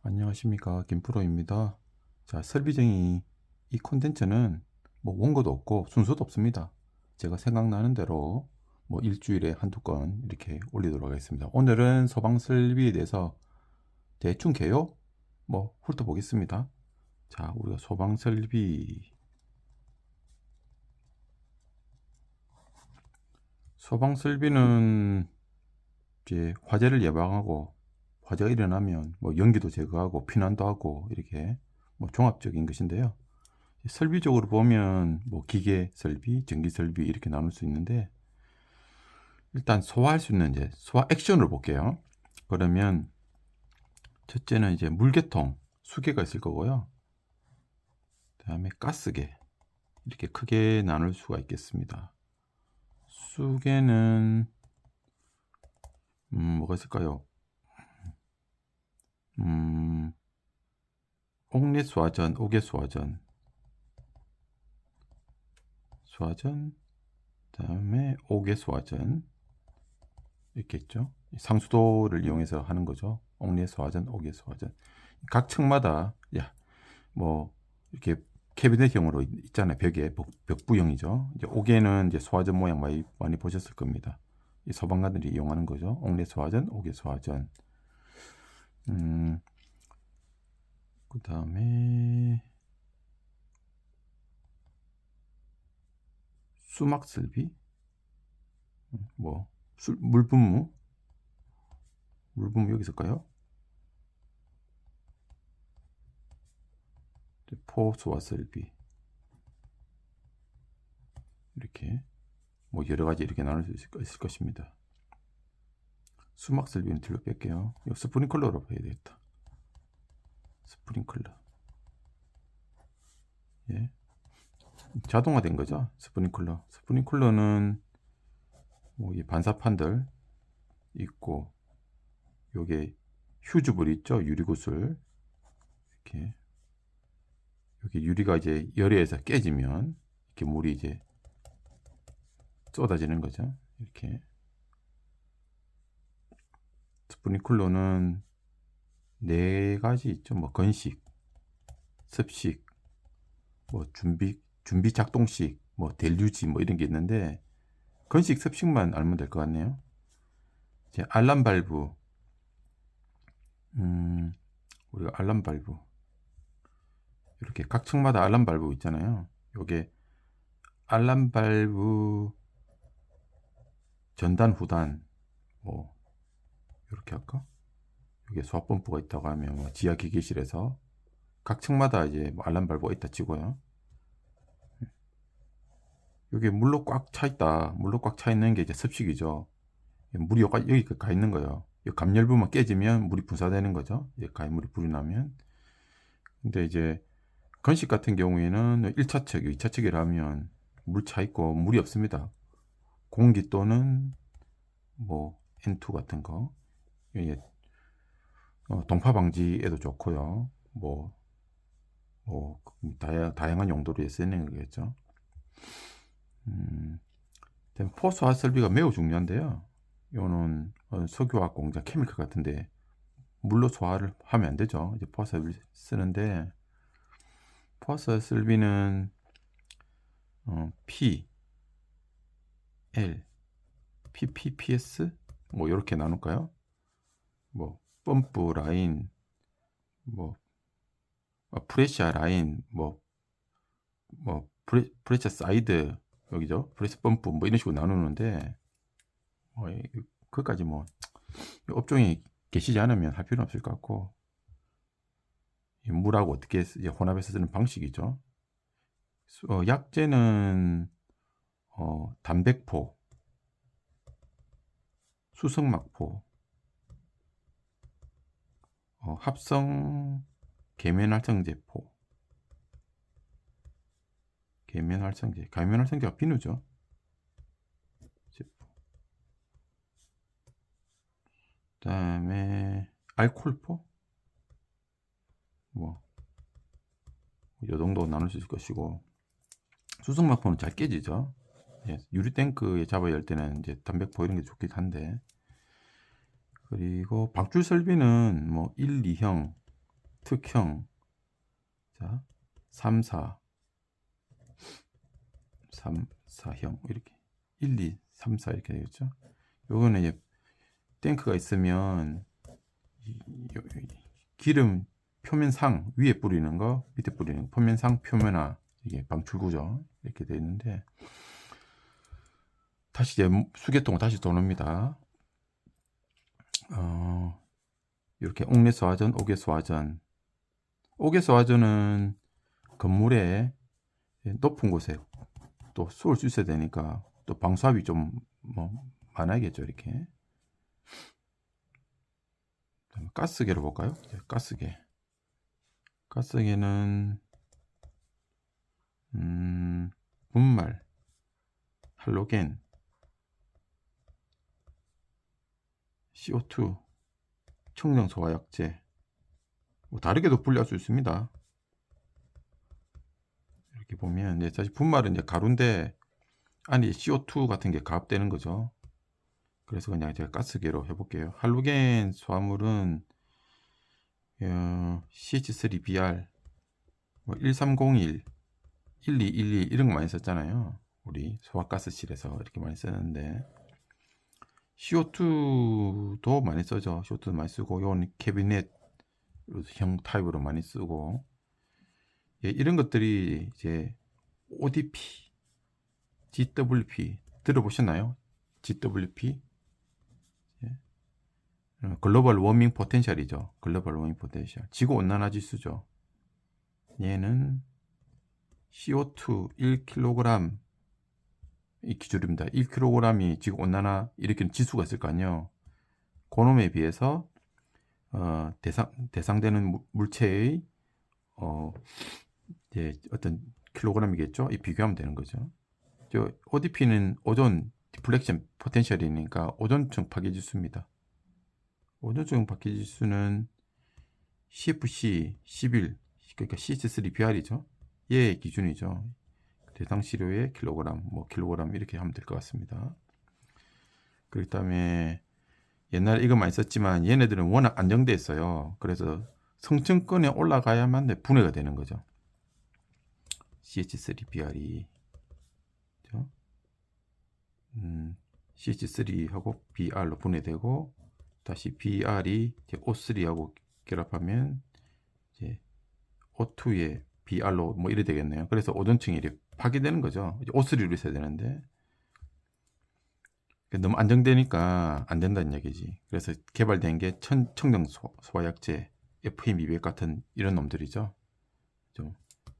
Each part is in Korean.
안녕하십니까, 김프로입니다. 자, 설비쟁이 이 콘텐츠는 뭐 원고도 없고 순서도 없습니다. 제가 생각나는 대로 뭐 일주일에 한두 건 이렇게 올리도록 하겠습니다. 오늘은 소방 설비에 대해서 대충 개요 뭐 훑어보겠습니다. 자, 우리가 소방 설비는 이제 화재를 예방하고 화재가 일어나면 뭐 연기도 제거하고 피난도 하고 이렇게 뭐 종합적인 것인데요. 설비적으로 보면 뭐 기계 설비, 전기 설비 이렇게 나눌 수 있는데, 일단 소화할 수 있는 이제 소화 액션을 볼게요. 그러면 첫째는 이제 물계통, 수계가 있을 거고요. 그다음에 가스계, 이렇게 크게 나눌 수가 있겠습니다. 수계는 뭐가 있을까요? 옥내 소화전, 옥외 소화전, 그다음에 옥외 소화전 이렇게 있죠. 상수도를 이용해서 하는 거죠. 옥내 소화전, 옥외 소화전. 각 층마다 뭐 이렇게 캐비넷형으로 있잖아요. 벽에 벽부형이죠. 이제 옥외는 이제 소화전 모양 많이 보셨을 겁니다. 이 소방관들이 이용하는 거죠. 옥내 소화전, 옥외 소화전. 그 다음에 수막 설비, 뭐 물분무 여기 있을까요? 포수화 설비, 이렇게 뭐 여러 가지 이렇게 나눌 수 있을 것입니다. 수막 설비는 뒤로 뺄게요. 이거 스프링클러로 해야 되겠다. 스프링클러. 예. 자동화된 거죠. 스프링클러는 뭐 이 반사판들 있고, 요게 휴즈불 있죠. 유리구슬. 이렇게 여기 유리가 이제 열에 의해서 깨지면 이렇게 물이 이제 쏟아지는 거죠. 이렇게. 스프링클러는 네 가지 있죠. 뭐 건식, 습식, 뭐 준비 작동식, 뭐 델류지 뭐 이런 게 있는데, 건식 습식만 알면 될 것 같네요. 이제 알람 발브, 우리가 알람 발브, 이렇게 각 층마다 알람 발브 있잖아요. 요게 알람 발브 전단 후단, 뭐 이렇게 할까? 여기에 수압 펌프가 있다고 하면 뭐 지하 기계실에서 각 층마다 이제 뭐 알람 발브가 있다 치고요. 여기 물로 꽉 차 있다. 물로 꽉 차 있는 게 이제 습식이죠. 물이 여기 가 있는 거예요. 이 감열부만 깨지면 물이 분사되는 거죠. 가해물이 불이 나면. 근데 이제 건식 같은 경우에는 1차측, 2차측이라면 물 차 있고 물이 없습니다. 공기 또는 뭐 N2 같은 거. 이게 동파 방지에도 좋고요. 뭐 다양한 용도로 쓰이는 거겠죠. 포스화 설비가 매우 중요한데요. 이거는 석유화학 공장 케미칼 같은데 물로 소화를 하면 안 되죠. 이제 포스화 설비 쓰는데, 포스화 설비는 P, L, PPPS 뭐 이렇게 나눌까요? 뭐 펌프 라인, 뭐 프레셔 라인, 프레셔 사이드, 여기죠. 프레셔 펌프 뭐 이런 식으로 나누는데, 그까지 뭐 업종이 계시지 않으면 할 필요는 없을 것 같고, 물하고 어떻게 혼합해서 쓰는 방식이죠. 약재는 단백포, 수성막포, 합성 계면활성제포, 계면활성제가 비누죠. 그다음에 알콜포, 뭐 이 정도 나눌 수 있을 것이고, 수성막포는 잘 깨지죠. 유리 탱크에 잡아야 할 때는 이제 단백포 이런 게 좋긴 한데, 그리고 방출 설비는 뭐 1, 2형, 특형, 자, 3, 4, 3, 4형 이렇게 1, 2, 3, 4 이렇게 되겠죠. 요거는 이제 탱크가 있으면 기름 표면상 위에 뿌리는 거, 밑에 뿌리는 거, 표면상, 표면화 이게 방출구죠. 이렇게 되어 있는데 다시 이제 수계통을 다시 도는 이렇게 옥내소화전, 옥외소화전. 옥외소화전은 건물에 높은 곳에 또 쏠 수 있어야 되니까 또 방수압이 좀 뭐 많아야겠죠. 이렇게 가스계로 볼까요? 가스계는 분말, 할로겐, CO2, 청정소화약제 뭐 다르게도 분류할 수 있습니다. 이렇게 보면 이제 사실 분말은 이제 가루인데 안에 CO2 같은 게 가압되는 거죠. 그래서 그냥 제가 가스계로 해볼게요. 할로겐 소화물은 CH3BR, 1301, 1212 이런 거 많이 썼잖아요. 우리 소화가스실에서 이렇게 많이 쓰는데 CO2도 많이 쓰죠. CO2도 많이 쓰고 이건 캐비넷 형 타입으로 많이 쓰고 이런 것들이 이제 ODP, GWP 들어보셨나요? GWP 글로벌 워밍 포텐셜이죠. 글로벌 워밍 포텐셜. 지구 온난화 지수죠. 얘는 CO2 1kg 이 기준입니다. 1kg이 지구 온난화 일으키는 지수가 있을 거 아니에요. 그놈에 비해서 대상되는 물체의 이제 어떤 킬로그램이겠죠. 이 비교하면 되는 거죠. ODP는 오존 디플렉션 포텐셜이니까 오존층 파괴 지수입니다. 오존층 파괴 지수는 CFC 11, 그러니까 CH3BR이죠. 얘의 기준이죠. 대상 시료의 킬로그램, 뭐 킬로그램 이렇게 하면 될 것 같습니다. 그 다음에 옛날에 이거 많이 썼지만 얘네들은 워낙 안정돼 있어요. 그래서 성층권에 올라가야만 분해가 되는 거죠. CH3BR이 CH3하고 BR로 분해되고 다시 BR이 O3하고 결합하면 이제 O2에 BR로 뭐 이래 되겠네요. 그래서 오존층이 이렇게 파괴되는 거죠. O3로 있어야 되는데 너무 안정되니까 안 된다는 얘기지. 그래서 개발된 게 청정 소화약제, FM200 같은 이런 놈들이죠. 좀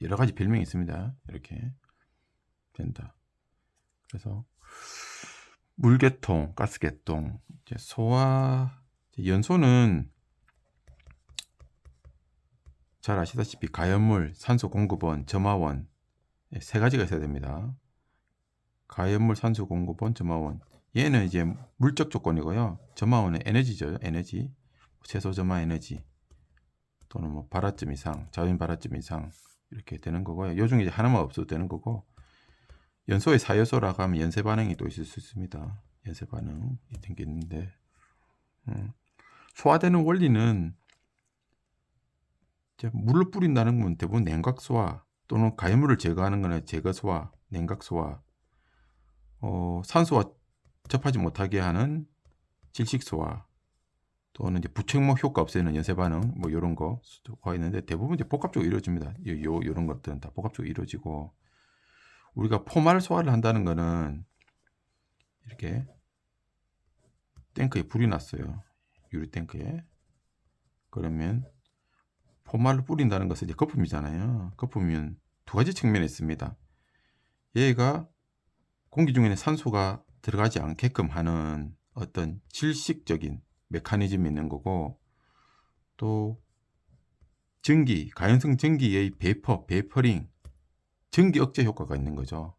여러 가지 별명이 있습니다. 이렇게 된다. 그래서 물계통, 가스계통, 소화 연소는 잘 아시다시피 가연물, 산소 공급원, 점화원 세 가지가 있어야 됩니다. 가연물, 산소 공급원, 점화원. 얘는 이제 물적 조건이고요. 점화원은 에너지죠. 에너지. 최소 점화 에너지 또는 뭐 발화점 이상, 자연 발화점 이상 이렇게 되는 거고요. 요 중에 이제 하나만 없어도 되는 거고 연소의 사요소라고 하면 연쇄 반응이 또 있을 수 있습니다. 연쇄 반응이 있는 게 있는데 소화되는 원리는 물을 뿌린다는 건 대부분 냉각 소화 또는 가연물을 제거하는 거는 제거 소화, 냉각 소화, 산소와 접하지 못하게 하는 질식 소화 또는 이제 부착목 효과 없애는 연쇄 반응 뭐 이런 거가 있는데 대부분 이제 복합적으로 이루어집니다. 이런 것들은 다 복합적으로 이루어지고 우리가 포말 소화를 한다는 거는 이렇게 탱크에 불이 났어요. 유리 탱크에. 그러면 포말을 뿌린다는 것은 이제 거품이잖아요. 거품이면 두 가지 측면이 있습니다. 얘가 공기 중에는 산소가 들어가지 않게끔 하는 어떤 질식적인 메커니즘이 있는 거고 또 전기, 가연성 전기의 베이퍼링, 전기 억제 효과가 있는 거죠.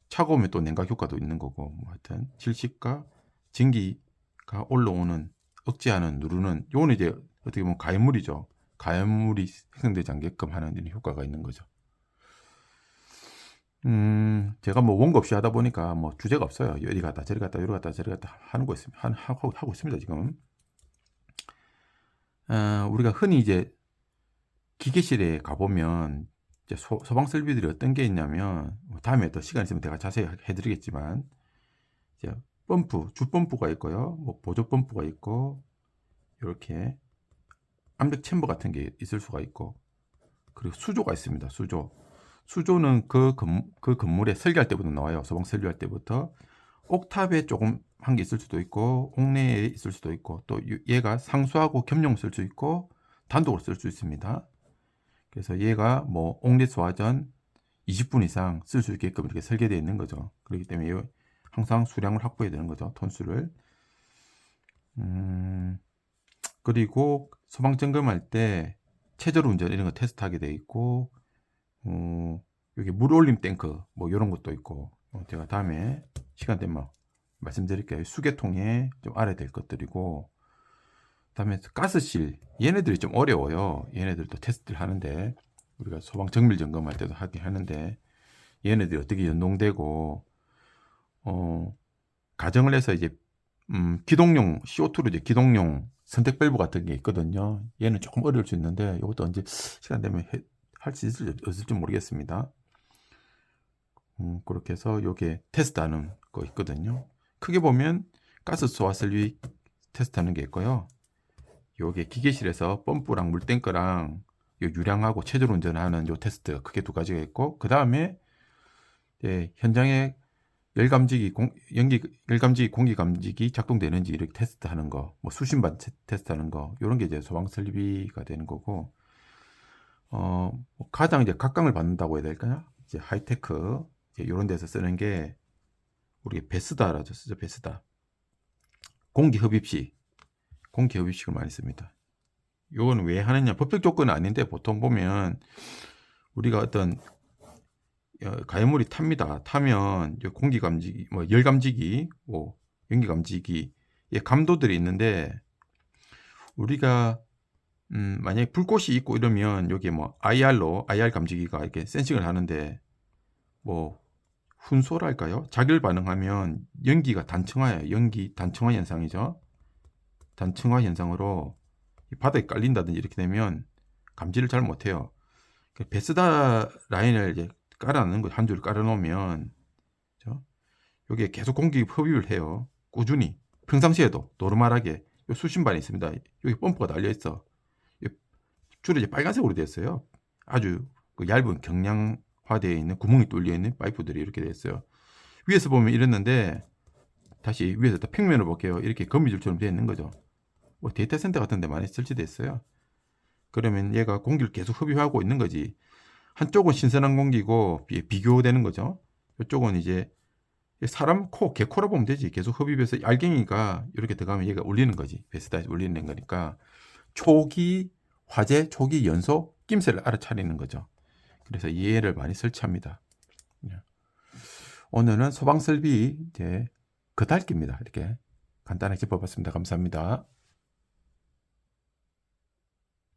차가우면 또 냉각 효과도 있는 거고 하여튼 질식과 전기가 올라오는 억제하는 누르는 요거는 이제 어떻게 보면 가연물이죠. 가연물이 생성되지 않게끔 하는 이런 효과가 있는 거죠. 제가 뭐 원고 없이 하다 보니까 뭐 주제가 없어요. 이리 갔다 저리 갔다 이리 갔다 저리 갔다 하는 거 있습니다. 하고 있습니다 지금. 우리가 흔히 이제 기계실에 가보면 이제 소방 설비들이 어떤 게 있냐면, 다음에 또 시간 있으면 제가 자세히 해드리겠지만, 이제 펌프, 주펌프가 있고요, 뭐 보조 펌프가 있고, 이렇게 암벽 챔버 같은 게 있을 수가 있고, 그리고 수조가 있습니다. 수조는 그 건물에 설계할 때부터 나와요. 소방 설비할 때부터. 옥탑에 조금 한 게 있을 수도 있고, 옥내에 있을 수도 있고, 또 얘가 상수하고 겸용 쓸 수 있고, 단독으로 쓸 수 있습니다. 그래서 얘가 뭐 옥내 소화전 20분 이상 쓸 수 있게끔 이렇게 설계되어 있는 거죠. 그렇기 때문에 항상 수량을 확보해야 되는 거죠. 톤수를. 그리고 소방 점검할 때 체절 운전 이런 거 테스트하게 돼 있고, 여기 물 올림 탱크 뭐 이런 것도 있고, 제가 다음에 시간 되면 말씀드릴게요. 수계통에 좀 알아야 될 것들이고, 그다음에 가스실, 얘네들이 좀 어려워요. 얘네들도 테스트를 하는데, 우리가 소방 정밀 점검할 때도 하긴 하는데, 얘네들이 어떻게 연동되고, 가정을 해서 이제 기동용 CO2로 이제 기동용 선택 밸브 같은 게 있거든요. 얘는 조금 어려울 수 있는데, 이것도 언제 시간 되면 할 수 있을지 모르겠습니다. 그렇게 해서 요게 테스트하는 거 있거든요. 크게 보면 가스 소화 설비 테스트하는 게 있고요. 요게 기계실에서 펌프랑 물탱크랑 요 유량하고 체절 운전하는 요 테스트 크게 두 가지가 있고, 그 다음에 현장에 열감지기, 열감지기, 공기감지기 작동되는지 이렇게 테스트하는 거, 뭐 수신반 테스트하는 거, 요런 게 이제 소방 설비가 되는 거고, 가장 이제 각광을 받는다고 해야 될까요? 이제 하이테크, 이제 요런 데서 쓰는 게, 우리 베스다라죠. 쓰죠, 베스다. 공기흡입식을 많이 씁니다. 요거는 왜 하느냐? 법적 조건은 아닌데, 보통 보면, 우리가 어떤 가연물이 탑니다. 타면 공기 감지기, 뭐 열 감지기, 뭐 연기 감지기, 감도들이 있는데, 우리가 만약에 불꽃이 있고 이러면 여기 뭐 IR 감지기가 이렇게 센싱을 하는데, 뭐 훈소랄까요? 자결 반응하면 연기가 단층화예요. 연기 단층화 현상이죠. 단층화 현상으로 바닥에 깔린다든지 이렇게 되면 감지를 잘 못해요. 베스다 라인을 이제 깔아놓는 거, 한 줄 깔아놓으면, 여기에 계속 공기 흡입을 해요. 꾸준히. 평상시에도 노르말하게. 요 수신반이 있습니다. 여기 펌프가 달려있어. 줄이 이제 빨간색으로 되어 있어요. 아주 그 얇은 경량화되어 있는 구멍이 뚫려있는 파이프들이 이렇게 되어 있어요. 위에서 보면 이랬는데, 다시 위에서 또 평면을 볼게요. 이렇게 거미줄처럼 되어 있는 거죠. 뭐 데이터 센터 같은 데 많이 설치되어 있어요. 그러면 얘가 공기를 계속 흡입하고 있는 거지. 한쪽은 신선한 공기고 비교되는 거죠. 이쪽은 이제 사람 코, 개코라 보면 되지. 계속 흡입해서 알갱이가 이렇게 들어가면 얘가 울리는 거지. 베스다에서 울리는 거니까 초기 화재, 초기 연소, 낌새를 알아차리는 거죠. 그래서 얘를 많이 설치합니다. 오늘은 소방설비 이제 겉핥기입니다. 이렇게 간단하게 짚어봤습니다. 감사합니다.